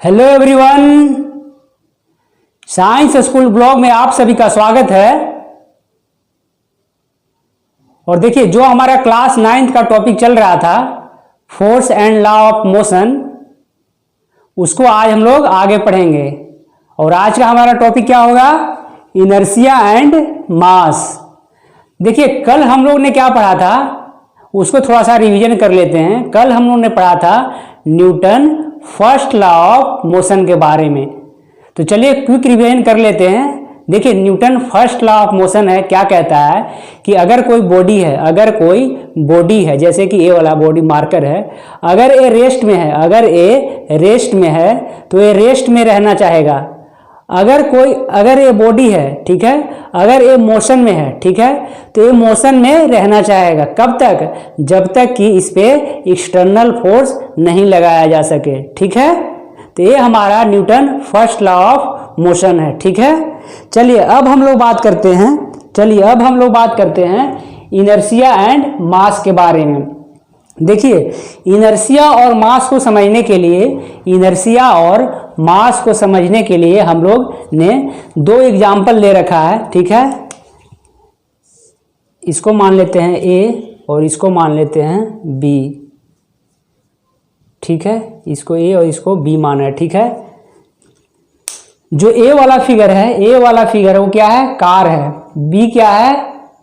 Hello everyone, science school blog में आप सभी का स्वागत है। और देखिए, जो हमारा क्लास 9th का टॉपिक चल रहा था force and law of motion, उसको आज हम लोग आगे पढ़ेंगे। और आज का हमारा टॉपिक क्या होगा? Inertia and mass. देखिए, कल हम लोग ने क्या पढ़ा था उसको थोड़ा सा रिवीजन कर लेते हैं। कल हम लोग ने पढ़ा था Newton first law of motion के बारे में। तो चलिए क्विक रिवीजन कर लेते हैं। देखिए, Newton first law of motion है, क्या कहता है कि अगर कोई बॉडी है जैसे कि ये वाला बॉडी मार्कर है, अगर ये रेस्ट में है तो ये रेस्ट में रहना चाहेगा। अगर ये बॉडी है, ठीक है, अगर ये मोशन में है, ठीक है, तो ये मोशन में रहना चाहेगा। कब तक? जब तक कि इस पे एक्सटर्नल फोर्स नहीं लगाया जा सके, ठीक है। तो ये हमारा Newton first law of motion है, ठीक है। चलिए अब हम लोग बात करते हैं इनर्शिया एंड मास के बारे में। देखिए, इनर्शिया और मास को समझने के लिए हम लोग ने दो एग्जाम्पल ले रखा है, ठीक है। इसको मान लेते हैं ए और इसको मान लेते हैं बी, ठीक है। इसको ए और इसको बी माना है, ठीक है। जो ए वाला फिगर है वो क्या है? कार है। बी क्या है?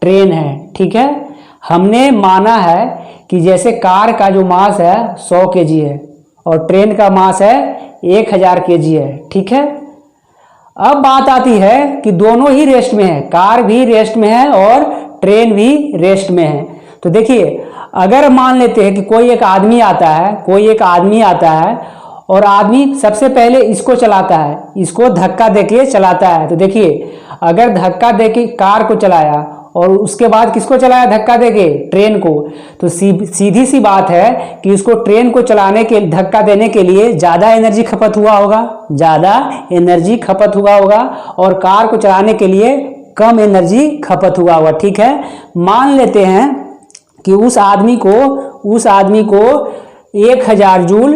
ट्रेन है, ठीक है। हमने माना है कि जैसे कार का जो मास है 100 kg है और ट्रेन का मास है 1000 kg है, ठीक है। अब बात आती है कि दोनों ही रेस्ट में है, कार भी रेस्ट में है और ट्रेन भी रेस्ट में है। तो देखिए, अगर मान लेते हैं कि कोई एक आदमी आता है और आदमी सबसे पहले इसको चलाता है, इसको धक्का देके चलाता है। तो देखिए, अगर धक्का देके कार को चलाया और उसके बाद किसको चलाया धक्का देके? ट्रेन को। तो सीधी सी बात है कि उसको ट्रेन को धक्का देने के लिए ज़्यादा एनर्जी खपत हुआ होगा और कार को चलाने के लिए कम एनर्जी खपत हुआ होगा, ठीक है। मान लेते हैं कि उस आदमी को 1000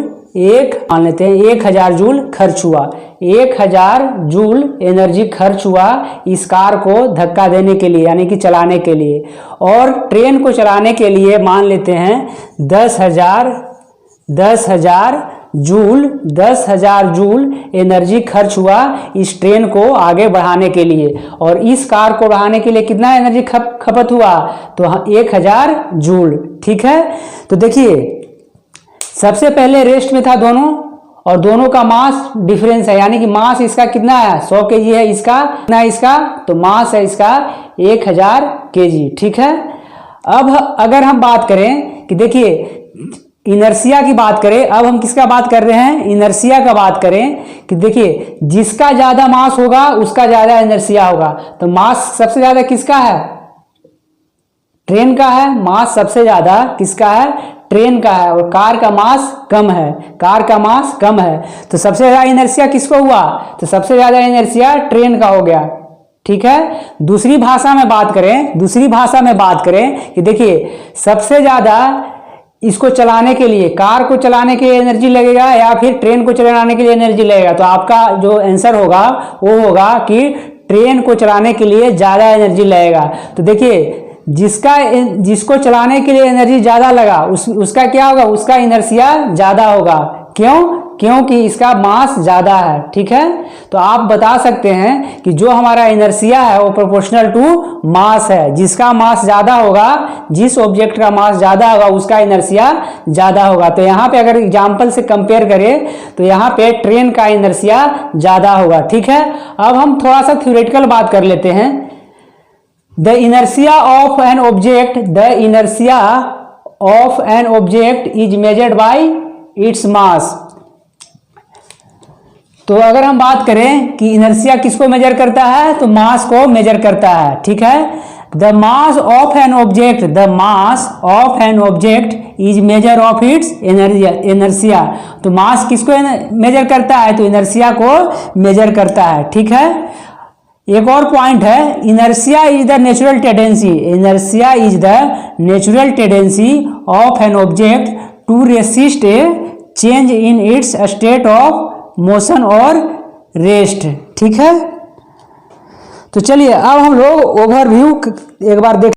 जूल खर्च हुआ, 1000 जूल एनर्जी खर्च हुआ इस कार को धक्का देने के लिए, यानी कि चलाने के लिए। और ट्रेन को चलाने के लिए मान लेते हैं 10,000 जूल एनर्जी खर्च हुआ इस ट्रेन को आगे बढ़ाने के लिए। और इस कार को बढ़ाने के लिए कितना एनर्जी खपत हुआ? तो 1000 जूल, ठीक है। तो देखिए, सबसे पहले रेस्ट में था दोनों और दोनों का मास डिफरेंस है, यानी कि मास इसका कितना है? 100 kg है, इसका कितना है? इसका तो मास है इसका 1000 kg, ठीक है। अब अगर हम बात करें कि देखिए इनर्शिया की बात करें, अब हम किसका बात कर रहे हैं? इनर्शिया का बात करें कि देखिए, जिसका ज्यादा मास होगा उसका ज्यादा इनर्शिया होगा। तो मास सबसे ज्यादा किसका है? ट्रेन का है। मास सबसे ज्यादा किसका है? ट्रेन का है। और कार का मास कम है, तो सबसे ज्यादा इनर्शिया किसको हुआ? तो सबसे ज्यादा इनर्शिया ट्रेन का हो गया, ठीक है। दूसरी भाषा में बात करें कि देखिए, सबसे ज्यादा इसको चलाने के लिए, कार को चलाने के लिए एनर्जी लगेगा या फिर ट्रेन को चलाने के लिए एनर्जी लगेगा? तो आपका जो आंसर होगा वो होगा कि ट्रेन को चलाने के लिए ज्यादा एनर्जी लगेगा। तो देखिए, जिसको चलाने के लिए एनर्जी ज्यादा लगा उसका क्या होगा? उसका इनर्शिया ज्यादा होगा। क्योंकि इसका मास ज्यादा है, ठीक है। तो आप बता सकते हैं कि जो हमारा इनर्शिया है वो प्रोपोर्शनल टू मास है। जिसका मास ज्यादा होगा, जिस ऑब्जेक्ट का मास ज्यादा होगा उसका इनर्शिया ज्यादा होगा। तो यहाँ पे अगर एग्जाम्पल से कंपेयर करें तो यहाँ पे ट्रेन का इनर्शिया ज्यादा होगा, ठीक है। अब हम थोड़ा सा थ्योरेटिकल बात कर लेते हैं। The inertia of an object is measured by its mass. तो अगर हम बात करें कि इनर्शिया किसको मेजर करता है, तो मास को मेजर करता है, ठीक है। The mass of an object is measure of its inertia. तो मास किसको मेजर करता है? तो इनर्शिया को मेजर करता है, ठीक है। एक और पॉइंट है, inertia is the natural tendency of an object to resist a change in its state of motion और रेस्ट। ठीक है, तो चलिए अब हम लोग ओवरव्यू एक बार देख